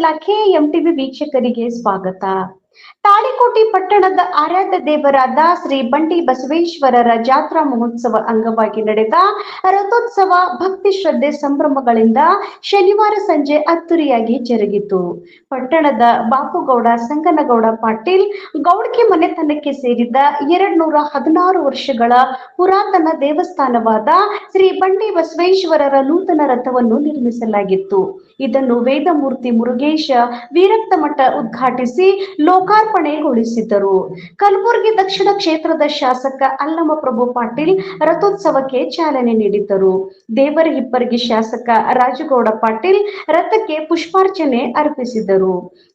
ಇಲಾಖೆ ಎಂಟಿವಿ ವೀಕ್ಷಕರಿಗೆ ಸ್ವಾಗತ. ತಾಳಿಕೋಟೆ ಪಟ್ಟಣದ ಆರಾಧ್ಯ ದೇವರಾದ ಶ್ರೀ ಬಂಡಿ ಬಸವೇಶ್ವರರ ಜಾತ್ರಾ ಮಹೋತ್ಸವ ಅಂಗವಾಗಿ ನಡೆದ ರಥೋತ್ಸವ ಭಕ್ತಿ ಶ್ರದ್ಧೆ ಸಂಭ್ರಮಗಳಿಂದ ಶನಿವಾರ ಸಂಜೆ ಅದ್ದೂರಿಯಾಗಿ ಜರುಗಿತು. ಪಟ್ಟಣದ ಬಾಪುಗೌಡ ಸಂಗನಗೌಡ ಪಾಟೀಲ್ ಗೌಡ್ಗೆ ಮನೆತನಕ್ಕೆ ಸೇರಿದ 216 ವರ್ಷಗಳ ಪುರಾತನ ದೇವಸ್ಥಾನವಾದ ಶ್ರೀ ಬಂಡಿ ಬಸವೇಶ್ವರರ ನೂತನ ರಥವನ್ನು ನಿರ್ಮಿಸಲಾಗಿತ್ತು. ಇದನ್ನು ವೇದಮೂರ್ತಿ ಮುರುಗೇಶ ವೀರಕ್ತಮಠ ಉದ್ಘಾಟಿಸಿ ಲೋಕಾರ್ಪಣೆಗೊಳಿಸಿದರು. ಕಲಬುರಗಿ ದಕ್ಷಿಣ ಕ್ಷೇತ್ರದ ಶಾಸಕ ಅಲ್ಲಮಪ್ರಭು ಪಾಟೀಲ್ ರಥೋತ್ಸವಕ್ಕೆ ಚಾಲನೆ ನೀಡಿದ್ದರು. ದೇವರ ಹಿಪ್ಪರಗಿ ಶಾಸಕ ರಾಜಗೌಡ ಪಾಟೀಲ್ ರಥಕ್ಕೆ ಪುಷ್ಪಾರ್ಚನೆ ಅರ್ಪಿಸಿದರು.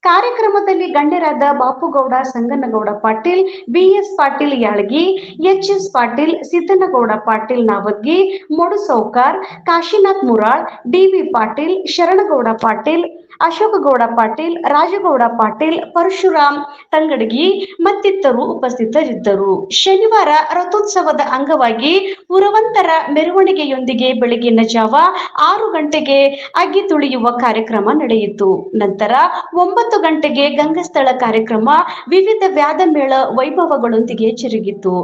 ಕಾರ್ಯಕ್ರಮದಲ್ಲಿ ಗಣ್ಯರಾದ Bapugouda Sanganagouda Patil, BS Patil Yalagi, H S Patil, Siddanagouda Patil ನಾವದ್ಗಿ, ಮೊಡು ಸೌಕಾರ್, Kashinath ಮುರಾಳ್, D V Patil, Sharanagouda Patil, ಅಶೋಕಗೌಡ Patil, Rajagouda Patil, Parashuram Tangadagi ಮತ್ತಿತರರು ಉಪಸ್ಥಿತರಿದ್ದರು. ಶನಿವಾರ ರಥೋತ್ಸವದ ಅಂಗವಾಗಿ ಪುರವಂತರ ಮೆರವಣಿಗೆಯೊಂದಿಗೆ ಬೆಳಗಿನ ಜಾವ 6 ಗಂಟೆಗೆ ಅಗ್ಗಿ ತುಳಿಯುವ ಕಾರ್ಯಕ್ರಮ ನಡೆಯಿತು. ನಂತರ 9 ಗಂಟೆಗೆ ಗಂಗಸ್ಥಳ ಕಾರ್ಯಕ್ರಮ ವಿವಿಧ ವ್ಯಾದ ಮೇಳ ವೈಭವಗಳೊಂದಿಗೆ ಜರುಗಿತು.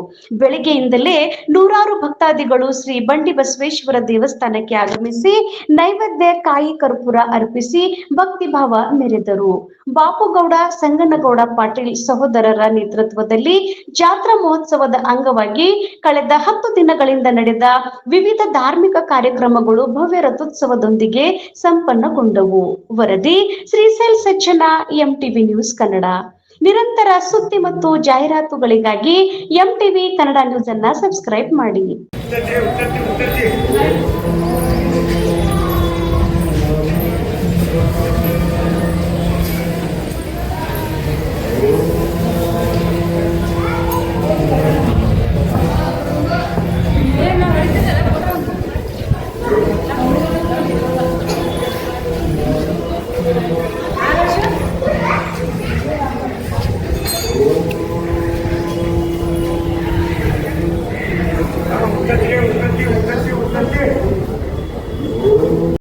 ಬೆಳಗ್ಗೆಯಿಂದಲೇ ನೂರಾರು ಭಕ್ತಾದಿಗಳು ಶ್ರೀ ಬಂಡಿ ಬಸವೇಶ್ವರ ದೇವಸ್ಥಾನಕ್ಕೆ ಆಗಮಿಸಿ ನೈವೇದ್ಯ ಕಾಯಿ ಕರ್ಪೂರ ಅರ್ಪಿಸಿ ಭಕ್ತಿಭಾವ ಮೆರೆದರು. ಬಾಪುಗೌಡ ಸಂಗನಗೌಡ ಪಾಟೀಲ್ ಸಹೋದರರ ನೇತೃತ್ವದಲ್ಲಿ ಜಾತ್ರಾ ಮಹೋತ್ಸವದ ಅಂಗವಾಗಿ ಕಳೆದ 10 ದಿನಗಳಿಂದ ನಡೆದ ವಿವಿಧ ಧಾರ್ಮಿಕ ಕಾರ್ಯಕ್ರಮಗಳು ಭವ್ಯ ರಥೋತ್ಸವದೊಂದಿಗೆ ಸಂಪನ್ನಗೊಂಡವು. ವರದಿ ಶ್ರೀಶೈಲ್ ಸಜ್ಜನ, ಎಂಟಿವಿ ನ್ಯೂಸ್ ಕನ್ನಡ. ನಿರಂತರ ಸುದ್ದಿ ಮತ್ತು ಜಾಹೀರಾತುಗಳಿಗಾಗಿ ಎಂಟಿವಿ ಕನ್ನಡ ನ್ಯೂಸ್ ಅನ್ನ ಸಬ್ಸ್ಕ್ರೈಬ್ ಮಾಡಿ.